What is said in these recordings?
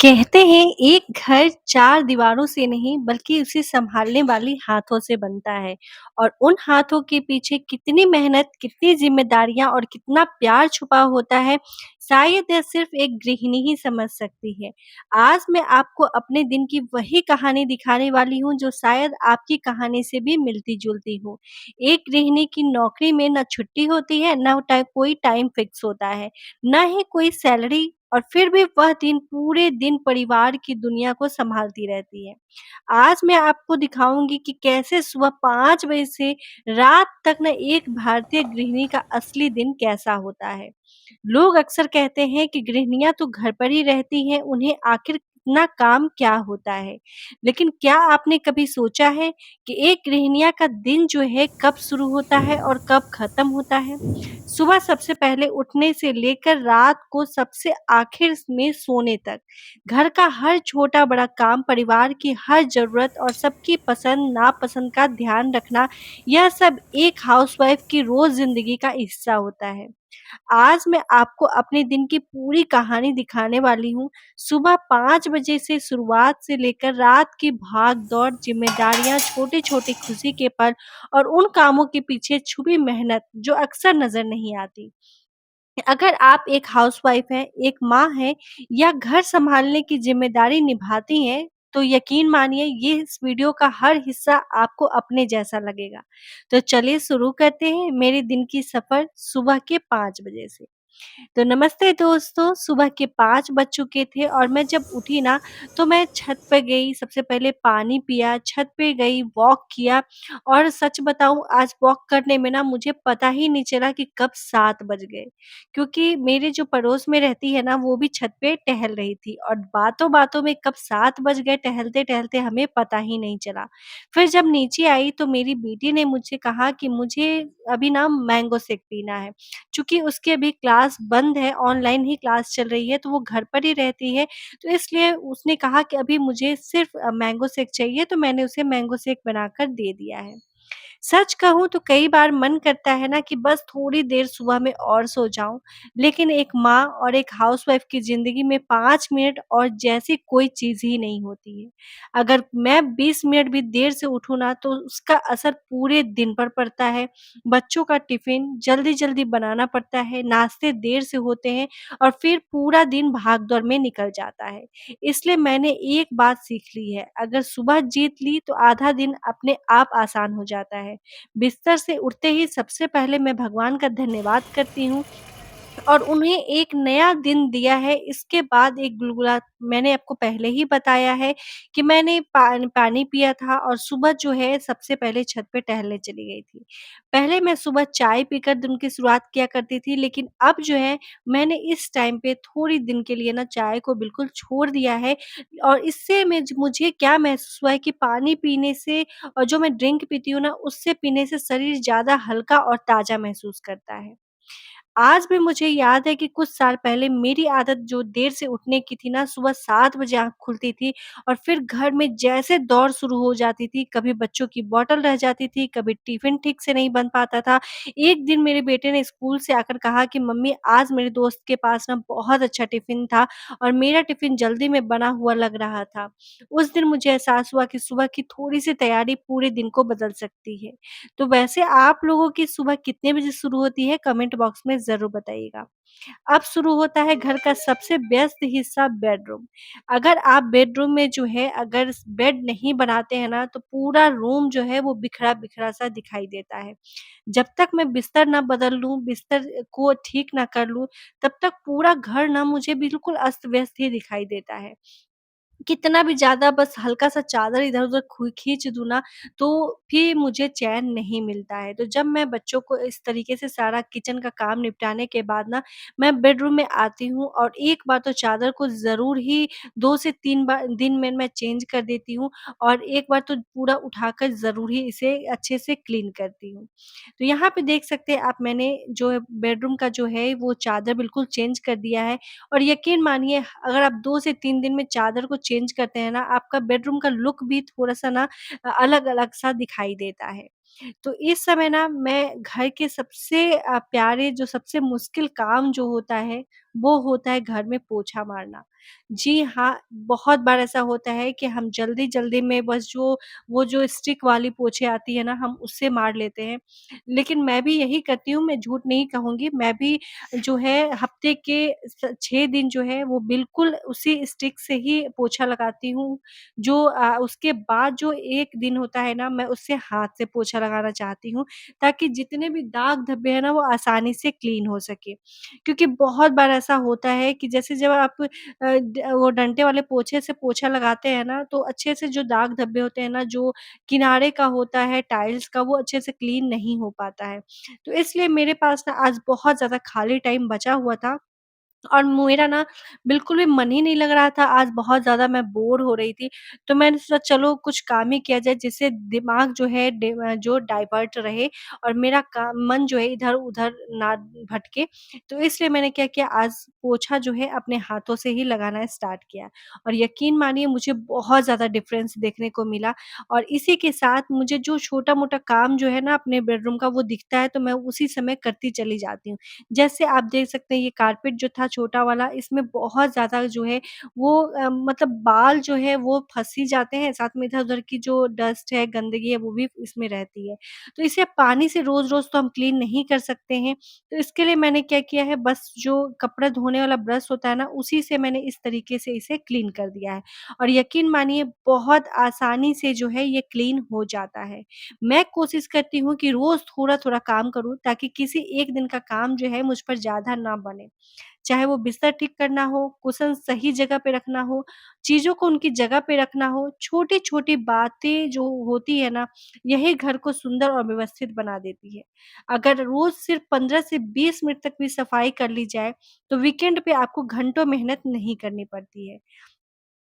कहते हैं एक घर चार दीवारों से नहीं बल्कि उसे संभालने वाली हाथों से बनता है और उन हाथों के पीछे कितनी मेहनत, कितनी जिम्मेदारियां और कितना प्यार छुपा होता है, शायद यह सिर्फ एक गृहिणी ही समझ सकती है। आज मैं आपको अपने दिन की वही कहानी दिखाने वाली हूँ जो शायद आपकी कहानी से भी मिलती जुलती हो। एक गृहिणी की नौकरी में न छुट्टी होती है, न कोई टाइम फिक्स होता है, न ही कोई सैलरी, और फिर भी वह दिन पूरे दिन परिवार की दुनिया को संभालती रहती है। आज मैं आपको दिखाऊँगी कि कैसे सुबह 5 बजे से रात तक ना एक भारतीय गृहिणी का असली दिन कैसा होता है। लोग अक्सर कहते हैं कि गृहिणियाँ तो घर पर ही रहती हैं, उन्हें आखिर इतना काम क्या होता है? लेकिन क्या आपने कभी सोचा है कि एक गृहिणिया का दिन जो है कब शुरू होता है और कब खत्म होता है? सुबह सबसे पहले उठने से लेकर रात को सबसे आखिर में सोने तक, घर का हर छोटा-बड़ा काम, परिवार की हर ज़रूरत और सबकी पसंद-नापसंद का ध्यान रखना, यह सब एक हाउसवाइफ की रोज़ ज़िंदगी का हिस्सा होता है। आज मैं आपको अपने दिन की पूरी कहानी दिखाने वाली हूँ। सुबह 5 बजे से शुरुआत से लेकर रात की भाग-दौड़, ज़िम्मेदारियाँ, छोटे-छोटे खुशी के पल और उन कामों के पीछे छुपी मेहनत जो अक्सर नज़र नहीं आती। अगर आप एक हाउसवाइफ हैं, एक माँ हैं या घर सँभालने की ज़िम्मेदारी निभाती हैं, तो यकीन मानिए ये इस वीडियो का हर हिस्सा आपको अपने जैसा लगेगा। तो चलिए शुरू करते हैं मेरे दिन की सफ़र सुबह के 5 बजे से। तो नमस्ते दोस्तों, सुबह के 5 बज चुके थे और मैं जब उठी ना, तो मैं छत पे गई, सबसे पहले पानी पिया, छत पे गई, वॉक किया और सच बताऊँ आज वॉक करने में ना मुझे पता ही नहीं चला कि कब 7 बज गए। क्योंकि मेरे जो पड़ोस में रहती है ना, वो भी छत पे टहल रही थी और बातों-बातों में कब 7 बज गए टहलते-टहलते हमें पता ही नहीं चला। फिर जब नीचे आई तो मेरी बेटी ने मुझसे कहा कि मुझे अभी ना मैंगो शेक पीना है। चूँकि उसकी अभी क्लास बंद है, ऑनलाइन ही क्लास चल रही है, तो वो घर पर ही रहती है, तो इसलिए उसने कहा कि अभी मुझे सिर्फ़ मैंगो शेक चाहिए, तो मैंने उसे मैंगो शेक बनाकर दे दिया है। सच कहूँ तो कई बार मन करता है ना कि बस थोड़ी देर सुबह में और सो जाऊँ, लेकिन एक माँ और एक हाउसवाइफ़ की ज़िंदगी में 5 मिनट और जैसी कोई चीज़ ही नहीं होती है। अगर मैं 20 मिनट भी देर से उठूँ ना, तो उसका असर पूरे दिन पर पड़ता है। बच्चों का टिफ़िन जल्दी-जल्दी बनाना पड़ता है, नाश्ते देर से होते हैं और फिर पूरा दिन भाग-दौड़ में निकल जाता है। इसलिए मैंने एक बात सीख ली है, अगर सुबह जीत ली तो आधा दिन अपने आप आसान हो जाता है। बिस्तर से उठते ही सबसे पहले मैं भगवान का धन्यवाद करती हूँ और उन्हें एक नया दिन दिया है। इसके बाद एक गुलगुला, मैंने आपको पहले ही बताया है कि मैंने पानी पिया था और सुबह जो है सबसे पहले छत पे टहलने चली गई थी। पहले मैं सुबह चाय पीकर दिन की शुरुआत किया करती थी, लेकिन अब जो है मैंने इस टाइम पे थोड़ी दिन के लिए ना चाय को बिल्कुल छोड़ दिया है और इससे मुझे क्या महसूस हुआ है कि पानी पीने से और जो मैं ड्रिंक पीती हूँ ना, उससे पीने से शरीर ज़्यादा हल्का और ताज़ा महसूस करता है। आज भी मुझे याद है कि कुछ साल पहले मेरी आदत जो देर से उठने की थी ना, सुबह 7 बजे आँख खुलती थी और फिर घर में जैसे दौड़ शुरू हो जाती थी, कभी बच्चों की बॉटल रह जाती थी, कभी टिफ़िन ठीक से नहीं बन पाता था। एक दिन मेरे बेटे ने स्कूल से आकर कहा कि मम्मी आज मेरे दोस्त के पास ना बहुत अच्छा टिफ़िन था और मेरा टिफ़िन जल्दी में बना हुआ लग रहा था। उस दिन मुझे एहसास हुआ कि सुबह की थोड़ी-सी तैयारी पूरे दिन को बदल सकती है। तो वैसे आप लोगों की सुबह कितने बजे शुरू होती है कमेंट बॉक्स में ज़रूर बताइएगा। अब शुरू होता है घर का सबसे व्यस्त हिस्सा बेडरूम। अगर आप बेडरूम में जो है अगर बेड नहीं बनाते हैं ना, तो पूरा रूम जो है वो बिखरा-बिखरा सा दिखाई देता है। जब तक मैं बिस्तर ना बदल लूँ, बिस्तर को ठीक ना कर लूँ, तब तक पूरा घर ना मुझे बिल्कुल अस्त-व्यस्त ही दिखाई देता है। कितना भी ज़्यादा बस हल्का-सा चादर इधर-उधर खींच दूँ ना, तो भी मुझे चैन नहीं मिलता है। तो जब मैं बच्चों को इस तरीके से सारा किचन का काम निपटाने के बाद ना, मैं बेडरूम में आती हूँ और एक बार तो चादर को ज़रूर ही 2 से 3 बार दिन में मैं चेंज कर देती हूँ और एक बार तो पूरा उठाकर ज़रूर ही इसे अच्छे से क्लीन करती हूँ। तो यहाँ पे देख सकते हैं आप, मैंने जो है बेडरूम का जो है वो चादर बिल्कुल चेंज कर दिया है और यकीन मानिए अगर आप 2 से 3 दिन में चादर को चेंज करते हैं ना, आपका बेडरूम का लुक भी थोड़ा-सा ना अलग-अलग सा दिखाई देता है। तो इस समय ना मैं घर के सबसे प्यारे जो सबसे मुश्किल काम जो होता है, वो होता है घर में पोछा मारना। जी हाँ, बहुत बार ऐसा होता है कि हम जल्दी-जल्दी में बस वो जो स्टिक वाली पोछे आती है ना, हम उससे मार लेते हैं। लेकिन मैं भी यही करती हूँ, मैं झूठ नहीं कहूँगी, मैं भी जो है हफ्ते के 6 दिन जो है वो बिल्कुल उसी स्टिक से ही पोछा लगाती हूँ। उसके बाद जो 1 दिन होता है ना, मैं उससे हाथ से पोछा लगाना चाहती हूँ, ताकि जितने भी दाग धब्बे हैं ना, वो आसानी से क्लीन हो सके। क्योंकि बहुत बार ऐसा होता है कि जैसे जब आप वो डंडे वाले पोछे से पोछा लगाते हैं ना, तो अच्छे से जो दाग धब्बे होते हैं ना, जो किनारे का होता है टाइल्स का, वो अच्छे से क्लीन नहीं हो पाता है। तो इसलिए मेरे पास ना आज बहुत ज़्यादा खाली टाइम बचा हुआ था और मेरा ना बिल्कुल भी मन ही नहीं लग रहा था, आज बहुत ज़्यादा मैं बोर हो रही थी, तो मैंने सोचा चलो कुछ काम ही किया जाए जिससे दिमाग जो है जो डाइवर्ट रहे और मेरा मन जो है इधर-उधर ना भटके। तो इसलिए मैंने क्या किया आज पोछा जो है अपने हाथों से ही लगाना स्टार्ट किया और यकीन मानिए मुझे बहुत ज़्यादा डिफ़रेंस देखने को मिला और इसी के साथ मुझे जो छोटा-मोटा काम जो है ना अपने बेडरूम का वो दिखता है तो मैं उसी समय करती चली जाती हूँ। जैसे आप देख सकते हैं ये कारपेट जो था छोटा वाला इसमें बहुत ज़्यादा जो है वो मतलब बाल जो है वो फँस ही जाते हैं, साथ में इधर-उधर की जो डस्ट है, गंदगी है वो भी इसमें रहती है। तो इसे पानी से रोज़-रोज़ तो हम क्लीन नहीं कर सकते हैं, तो इसके लिए मैंने क्या किया है बस जो कपड़ा धोने वाला ब्रश होता है ना उसी से मैंने इस तरीके से इसे क्लीन कर दिया है। और यकीन मानिए बहुत आसानी से जो है ये क्लीन हो जाता है। मैं कोशिश करती हूँ कि रोज़ थोड़ा-थोड़ा काम करूँ ताकि किसी एक दिन का काम जो है मुझ पर ज़्यादा ना बने। चाहे वो बिस्तर ठीक करना हो, कुशन सही जगह पे रखना हो, चीज़ों को उनकी जगह पे रखना हो, छोटी-छोटी बातें जो होती है ना, यही घर को सुंदर और व्यवस्थित बना देती है। अगर रोज़ सिर्फ़ 15 से 20 मिनट तक भी सफाई कर ली जाए, तो वीकेंड पे आपको घंटों मेहनत नहीं करनी पड़ती है।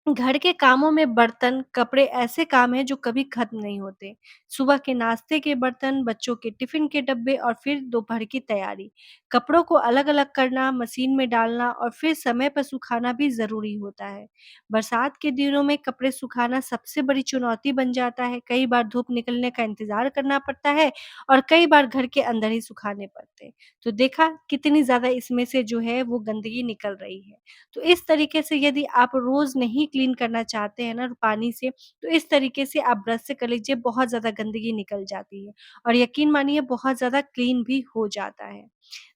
घर के कामों में बर्तन, कपड़े ऐसे काम हैं जो कभी खत्म नहीं होते। सुबह के नाश्ते के बर्तन, बच्चों के टिफ़िन के डब्बे और फिर दोपहर की तैयारी। कपड़ों को अलग-अलग करना, मशीन में डालना और फिर समय पर सुखाना भी ज़रूरी होता है। बरसात के दिनों में कपड़े सुखाना सबसे बड़ी चुनौती बन जाता है। कई बार धूप निकलने का इंतज़ार करना पड़ता है और कई बार घर के अंदर ही सुखाने पड़ते हैं। तो देखा कितनी ज़्यादा इसमें से जो है वो गंदगी निकल रही है। तो इस तरीके से यदि आप रोज़ नहीं क्लीन करना चाहते हैं ना पानी से, तो इस तरीके से आप ब्रश से कर लीजिए, बहुत ज़्यादा गंदगी निकल जाती है और यकीन मानिए बहुत ज़्यादा क्लीन भी हो जाता है।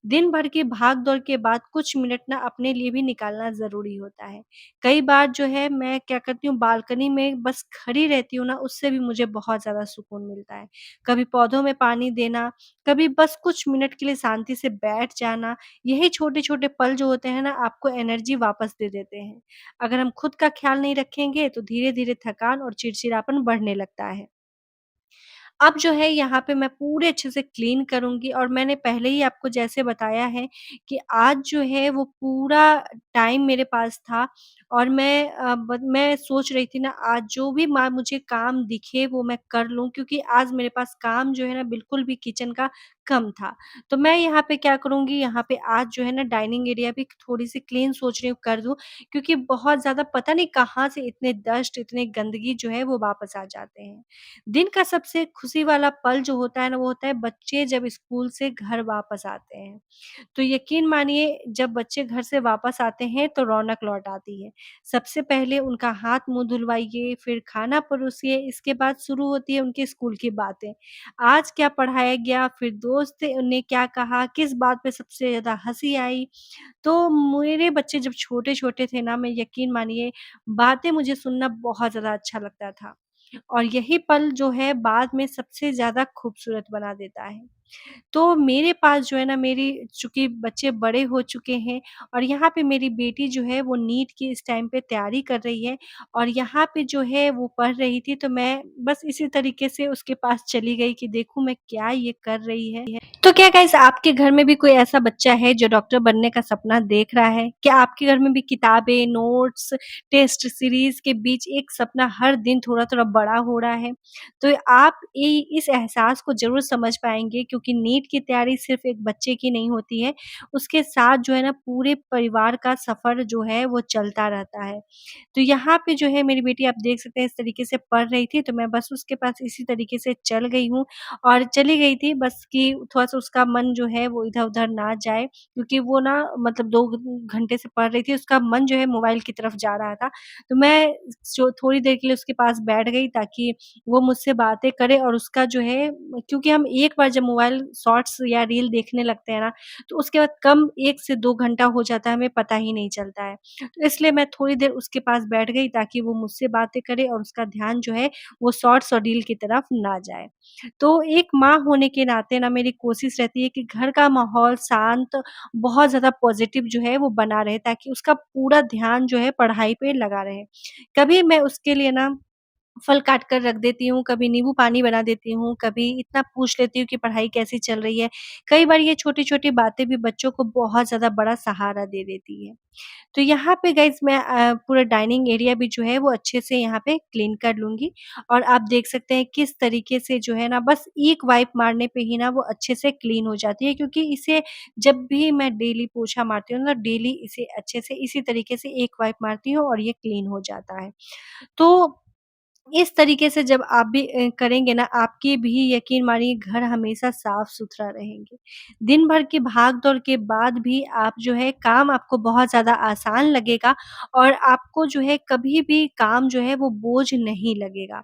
दिन भर की भाग-दौड़ के बाद कुछ मिनट ना अपने लिए भी निकालना ज़रूरी होता है। कई बार जो है मैं क्या करती हूँ बालकनी में बस खड़ी रहती हूँ ना, उससे भी मुझे बहुत ज़्यादा सुकून मिलता है। कभी पौधों में पानी देना, कभी बस कुछ मिनट के लिए शांति से बैठ जाना, यही छोटे-छोटे पल जो होते हैं ना आपको एनर्जी वापस दे देते हैं। अगर हम खुद का ख़्याल नहीं रखेंगे तो धीरे-धीरे थकान और चिड़चिड़ापन बढ़ने लगता है। अब जो है यहाँ पे मैं पूरे अच्छे से क्लीन करूँगी और मैंने पहले ही आपको जैसे बताया है कि आज जो है वो पूरा टाइम मेरे पास था और मैं सोच रही थी ना आज जो भी मुझे काम दिखे वो मैं कर लूँ क्योंकि आज मेरे पास काम जो है ना बिल्कुल भी किचन का कम था। तो मैं यहाँ पे क्या करूँगी यहाँ पे आज जो है ना डाइनिंग एरिया भी थोड़ी-सी क्लीन सोच रही हूँ कर दूँ क्योंकि बहुत ज़्यादा पता नहीं कहाँ से इतने डस्ट, इतने गंदगी जो है वो वापस आ जाते हैं। दिन का सबसे खुशी वाला पल जो होता है ना, वो होता है बच्चे जब स्कूल से घर वापस आते हैं। तो यकीन मानिए जब बच्चे घर से वापस आते हैं तो रौनक लौट आती है। सबसे पहले उनका हाथ-मुँह धुलवाइए, फिर खाना परोसिए, इसके बाद शुरू होती है उनके स्कूल की बातें। आज क्या पढ़ाया गया, फिर दोस्त ने क्या कहा, किस बात पे सबसे ज़्यादा हँसी आई। तो मेरे बच्चे जब छोटे-छोटे थे ना, मैं यकीन मानिए बातें मुझे सुनना बहुत ज़्यादा अच्छा लगता था। और यही पल जो है बाद में सबसे ज़्यादा खूबसूरत बना देता है। तो मेरे पास जो है ना मेरी चूँकि बच्चे बड़े हो चुके हैं और यहाँ पे मेरी बेटी जो है वो नीट की इस टाइम पे तैयारी कर रही है और यहाँ पे जो है वो पढ़ रही थी तो मैं बस इसी तरीके से उसके पास चली गई कि देखूँ मैं क्या ये कर रही है। तो क्या गाइज़ आपके घर में भी कोई ऐसा बच्चा है जो डॉक्टर बनने का सपना देख रहा है? क्या आपके घर में भी किताबें, नोट्स, टेस्ट सीरीज़ के बीच एक सपना हर दिन थोड़ा-थोड़ा बड़ा हो रहा है? तो आप इस एहसास को ज़रूर समझ पाएँगे क्योंकि क्योंकि नीट की तैयारी सिर्फ़ एक बच्चे की नहीं होती है, उसके साथ जो है ना पूरे परिवार का सफ़र जो है वो चलता रहता है। तो यहाँ पे जो है मेरी बेटी आप देख सकते हैं इस तरीके से पढ़ रही थी, तो मैं बस उसके पास इसी तरीके से चल गई हूँ और चली गई थी बस कि थोड़ा-सा उसका मन जो है वो इधर-उधर ना जाए, क्योंकि वो ना मतलब 2 घंटे से पढ़ रही थी, उसका मन जो है मोबाइल की तरफ जा रहा था। तो मैं जो थोड़ी देर के लिए उसके पास बैठ गई ताकि वो मुझसे बातें करे और उसका जो है, क्योंकि हम एक बार जब मोबाइल शॉर्ट्स या रील देखने लगते हैं ना, तो उसके बाद कम 1 से 2 घंटा हो जाता है, हमें पता ही नहीं चलता है। तो इसलिए मैं थोड़ी देर उसके पास बैठ गई ताकि वो मुझसे बातें करे और उसका ध्यान जो है वो शॉर्ट्स और रील की तरफ ना जाए। तो एक माँ होने के नाते ना मेरी कोशिश रहती है कि घर का माहौल शांत, बहुत ज़्यादा पॉज़िटिव जो है वो बना रहे ताकि उसका पूरा ध्यान जो है पढ़ाई पे लगा रहे। कभी मैं उसके लिए ना फल काट कर रख देती हूँ, कभी नींबू पानी बना देती हूँ, कभी इतना पूछ लेती हूँ कि पढ़ाई कैसी चल रही है। कई बार ये छोटी-छोटी बातें भी बच्चों को बहुत ज़्यादा बड़ा सहारा दे देती है। तो यहाँ पे गाइज़ मैं पूरा डाइनिंग एरिया भी जो है वो अच्छे से यहाँ पे क्लीन कर लूँगी और आप देख सकते हैं किस तरीके से जो है ना बस एक वाइप मारने पे ही ना वो अच्छे से क्लीन हो जाती है, क्योंकि इसे जब भी मैं डेली पोछा मारती हूँ ना, डेली इसे अच्छे से इसी तरीके से एक वाइप मारती हूँ और ये क्लीन हो जाता है। तो इस तरीके से जब आप भी करेंगे ना, आपके भी यकीन मानिए घर हमेशा साफ-सुथरा रहेंगे। दिन भर की भाग-दौड़ के बाद भी आप जो है काम आपको बहुत ज़्यादा आसान लगेगा और आपको जो है कभी भी काम जो है वो बोझ नहीं लगेगा।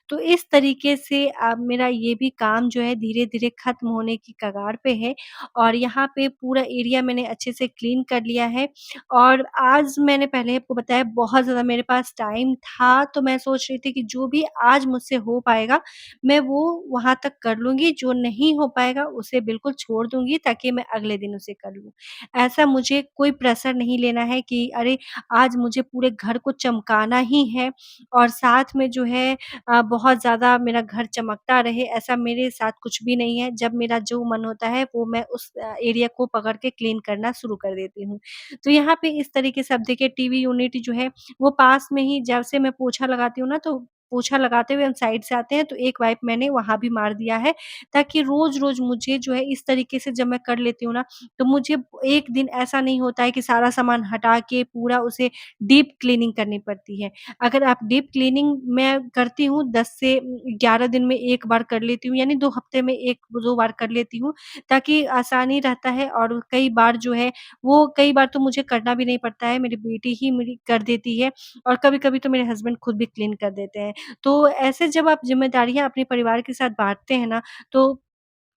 तो इस तरीके से अब मेरा ये भी काम जो है धीरे-धीरे ख़त्म होने की कगार पे है और यहाँ पे पूरा एरिया मैंने अच्छे से क्लीन कर लिया है और आज मैंने पहले आपको बताया बहुत ज़्यादा मेरे पास टाइम था, तो मैं सोच रही थी कि जो भी आज मुझसे हो पाएगा, मैं वो वहाँ तक कर लूँगी, जो नहीं हो पाएगा उसे बिल्कुल छोड़ दूँगी ताकि मैं अगले दिन उसे कर लूँ। ऐसा मुझे कोई प्रेशर नहीं लेना है कि अरे! आज मुझे पूरे घर को चमकाना ही है और साथ में जो है बहुत ज़्यादा मेरा घर चमकता रहे, ऐसा मेरे साथ कुछ भी नहीं है। जब मेरा जो मन होता है वो मैं उस एरिया को पकड़ के क्लीन करना शुरू कर देती हूँ। तो यहाँ पे इस तरीके से अब देखिए टीवी यूनिट जो है वो पास में ही, जब से मैं पोछा लगाती हूँ ना, तो पोछा लगाते हुए हम साइड से आते हैं तो एक वाइप मैंने वहाँ भी मार दिया है, ताकि रोज़-रोज़ मुझे जो है इस तरीके से जब मैं कर लेती हूँ ना, तो मुझे एक दिन ऐसा नहीं होता है कि सारा सामान हटा के पूरा उसे डीप क्लीनिंग करनी पड़ती है। अगर आप डीप क्लीनिंग मैं करती हूँ 10 से 11 दिन में 1 बार कर लेती हूँ, यानी 2 हफ्ते में 1-2 बार कर लेती हूँ, ताकि आसानी रहता है और कई बार जो है वो कई बार तो मुझे करना भी नहीं पड़ता है, मेरी बेटी ही मेरी कर देती है और कभी-कभी तो मेरे हस्बैंड खुद भी क्लीन कर देते हैं। तो ऐसे जब आप ज़िम्मेदारियाँ अपने परिवार के साथ बाँटते हैं ना, तो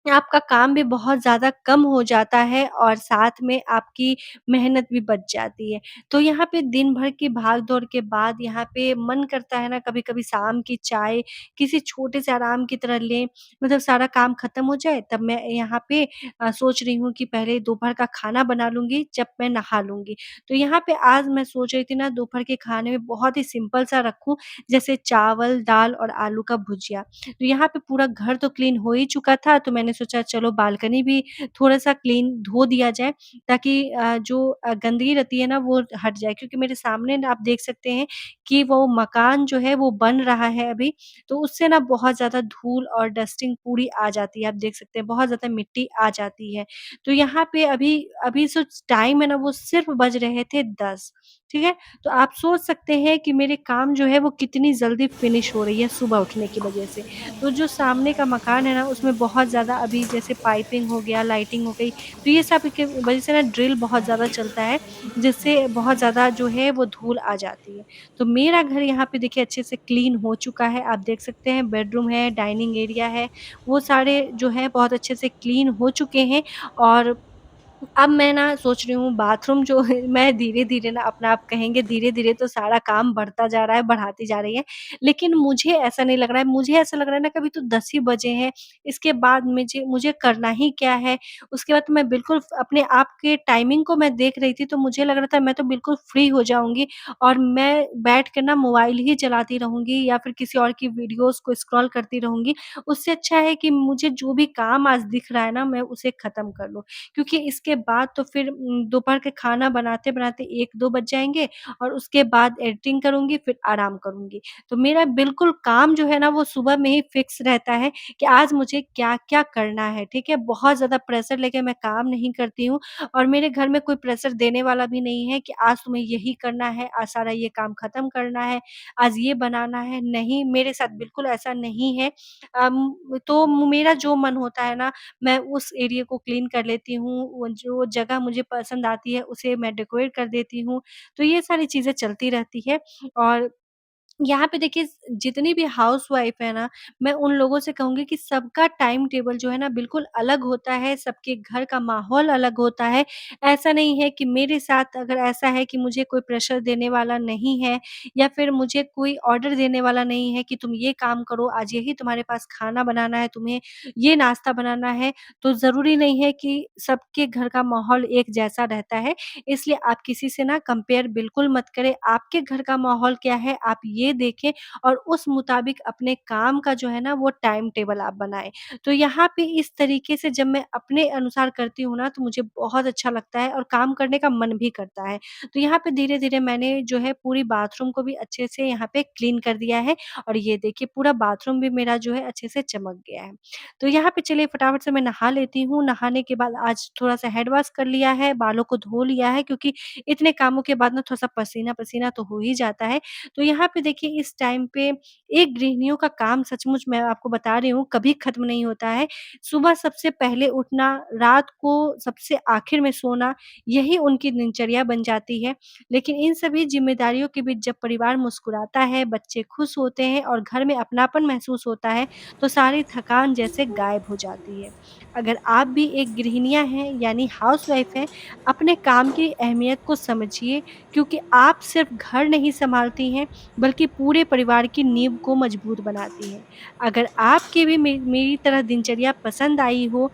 आपका काम भी बहुत ज़्यादा कम हो जाता है और साथ में आपकी मेहनत भी बच जाती है। तो यहाँ पे दिन भर की भाग-दौड़ के बाद यहाँ पे मन करता है ना कभी-कभी शाम की चाय किसी छोटे से आराम की तरह लें, मतलब सारा काम खत्म हो जाए तब मैं यहाँ पे सोच रही हूँ कि पहले दोपहर का खाना बना लूँगी जब मैं नहा लूँगी। तो यहाँ पे आज मैं सोच रही थी ना दोपहर के खाने में बहुत ही सिंपल सा रखूँ, जैसे चावल, दाल और आलू का भुजिया। तो यहाँ पे पूरा घर तो क्लीन हो ही चुका था, तो मैंने सोचा चलो बालकनी भी थोड़ा-सा क्लीन धो दिया जाए ताकि जो गंदगी रहती है ना वो हट जाए, क्योंकि मेरे सामने ना आप देख सकते हैं कि वो मकान जो है वो बन रहा है अभी, तो उससे ना बहुत ज़्यादा धूल और डस्टिंग पूरी आ जाती है। आप देख सकते हैं बहुत ज़्यादा मिट्टी आ जाती है। तो यहाँ पे अभी अभी जो टाइम है ना वो सिर्फ़ बज रहे थे 10, ठीक है? तो आप सोच सकते हैं कि मेरे काम जो है वो कितनी जल्दी फिनिश हो रही है सुबह उठने की वज़ह से। तो जो सामने का मकान है ना उसमें बहुत ज़्यादा अभी जैसे पाइपिंग हो गया, लाइटिंग हो गई, तो ये सब के वज़ह से ना ड्रिल बहुत ज़्यादा चलता है, जिससे बहुत ज़्यादा जो है वो धूल आ जाती है। तो मेरा घर यहाँ पे देखिए अच्छे से क्लीन हो चुका है, आप देख सकते हैं बेडरूम है, डाइनिंग एरिया है, वो सारे जो है बहुत अच्छे से क्लीन हो चुके हैं और अब मैं ना सोच रही हूँ बाथरूम जो है मैं धीरे-धीरे ना अपना आप कहेंगे धीरे-धीरे तो सारा काम बढ़ता जा रहा है, बढ़ाती जा रही है। लेकिन मुझे ऐसा नहीं लग रहा है, मुझे ऐसा लग रहा है ना कभी तो 10 ही बजे हैं, इसके बाद मुझे मुझे करना ही क्या है? उसके बाद तो मैं बिल्कुल अपने आप के टाइमिंग को मैं देख रही थी तो मुझे लग रहा था मैं तो बिल्कुल फ्री हो जाऊँगी और मैं बैठ के ना मोबाइल ही चलाती रहूँगी या फिर किसी और की वीडियोज़ को स्क्रॉल करती रहूँगी। उससे अच्छा है कि मुझे जो भी काम आज दिख रहा है ना मैं उसे ख़त्म कर लूँ। क्योंकि उसके बाद तो फिर दोपहर के खाना बनाते-बनाते 1-2 बज जाएँगे और उसके बाद एडिटिंग करूँगी, फिर आराम करूँगी। तो मेरा बिल्कुल काम जो है ना वो सुबह में ही फिक्स रहता है कि आज मुझे क्या-क्या करना है, ठीक है? बहुत ज़्यादा प्रेशर लेके मैं काम नहीं करती हूँ और मेरे घर में कोई प्रेशर देने वाला भी नहीं है कि आज तुम्हें यही करना है, आज सारा ये काम खत्म करना है, आज ये बनाना है। नहीं, मेरे साथ बिल्कुल ऐसा नहीं है। तो मेरा जो मन होता है ना, मैं उस एरिया को क्लीन कर लेती हूँ, वो जो जगह मुझे पसंद आती है, उसे मैं डेकोरेट कर देती हूँ। तो ये सारी चीज़ें चलती रहती है और यहाँ पे देखिए जितनी भी हाउसवाइफ़ है ना, मैं उन लोगों से कहूँगी कि सबका टाइम टेबल जो है ना बिल्कुल अलग होता है, सबके घर का माहौल अलग होता है। ऐसा नहीं है कि मेरे साथ अगर ऐसा है कि मुझे कोई प्रेशर देने वाला नहीं है या फिर मुझे कोई ऑर्डर देने वाला नहीं है कि तुम ये काम करो, आज यही तुम्हारे पास खाना बनाना है, तुम्हें ये नाश्ता बनाना है, तो ज़रूरी नहीं है कि सबके घर का माहौल एक जैसा रहता है। इसलिए आप किसी से ना कंपेयर बिल्कुल मत करें। आपके घर का माहौल क्या है, आप ये देखें और उस मुताबिक अपने काम का जो है ना वो टाइम टेबल आप बनाएँ। तो यहाँ पे इस तरीके से जब मैं अपने अनुसार करती हूँ ना तो मुझे बहुत अच्छा लगता है और काम करने का मन भी करता है। तो यहाँ पे धीरे-धीरे मैंने जो है पूरी बाथरूम को भी अच्छे से यहाँ पे क्लीन कर दिया है और ये देखिए पूरा बाथरूम भी मेरा जो है अच्छे से चमक गया है। तो यहाँ पे चलिए फटाफट से मैं नहा लेती हूँ, नहाने के बाद आज थोड़ा-सा हेड वॉश कर लिया है, बालों को धो लिया है क्योंकि इतने कामों के बाद ना थोड़ा-सा पसीना-पसीना तो हो ही जाता है। तो यहाँ पे देखिए इस टाइम पे एक गृहिणियों का काम सचमुच मैं आपको बता रही हूँ कभी खत्म नहीं होता है। सुबह सबसे पहले उठना, रात को सबसे आखिर में सोना, यही उनकी दिनचर्या बन जाती है। लेकिन इन सभी ज़िम्मेदारियों के बीच जब परिवार मुस्कुराता है, बच्चे खुश होते हैं और घर में अपनापन महसूस होता है, तो सारी थकान जैसे गायब हो जाती है। अगर आप भी एक गृहिणियाँ हैं यानी हाउसवाइफ़ हैं, अपने काम की अहमियत को समझिए क्योंकि आप सिर्फ़ घर नहीं सँभालती हैं, बल्कि पूरे परिवार की नींव को मजबूत बनाती हैं। अगर आपकी भी मेरी तरह दिनचर्या पसंद आई हो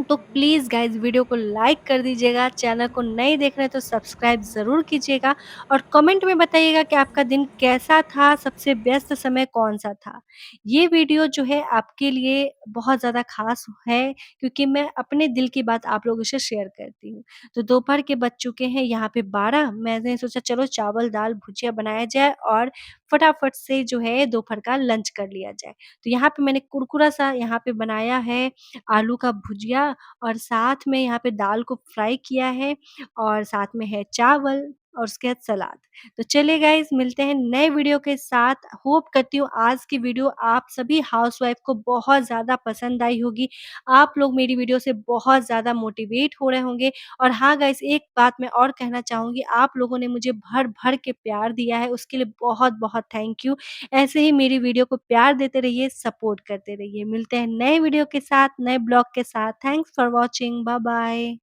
तो प्लीज़ गाइज़ वीडियो को लाइक कर दीजिएगा, चैनल को नए देख रहे हैं तो सब्सक्राइब ज़रूर कीजिएगा और कमेंट में बताइएगा कि आपका दिन कैसा था, सबसे व्यस्त समय कौन-सा था। ये वीडियो जो है आपके लिए बहुत ज़्यादा ख़ास है क्योंकि मैं अपने दिल की बात आप लोगों से शेयर करती हूँ। तो दोपहर के बज चुके हैं यहाँ पे 12 मैंने सोचा चलो चावल, दाल, भुजिया बनाया जाए और फटाफट से जो है दोपहर का लंच कर लिया जाए। तो यहाँ पे मैंने कुरकुरा-सा यहाँ पे बनाया है आलू का भुजिया और साथ में यहाँ पे दाल को फ्राई किया है और साथ में है चावल और उसके बाद सलाद। तो चलिए गाइज़ मिलते हैं नए वीडियो के साथ। होप करती हूँ आज की वीडियो आप सभी हाउसवाइफ़ को बहुत ज़्यादा पसंद आई होगी। आप लोग मेरी वीडियो से बहुत ज़्यादा मोटिवेट हो रहे होंगे और हाँ गाइज़ एक बात मैं और कहना चाहूँगी आप लोगों ने मुझे भर-भर के प्यार दिया है उसके लिए बहुत-बहुत थैंक यू। ऐसे ही मेरी वीडियो को प्यार देते रहिए, सपोर्ट करते रहिए। मिलते हैं नए वीडियो के साथ, नए ब्लॉग के साथ। Thanks for watching. Bye bye.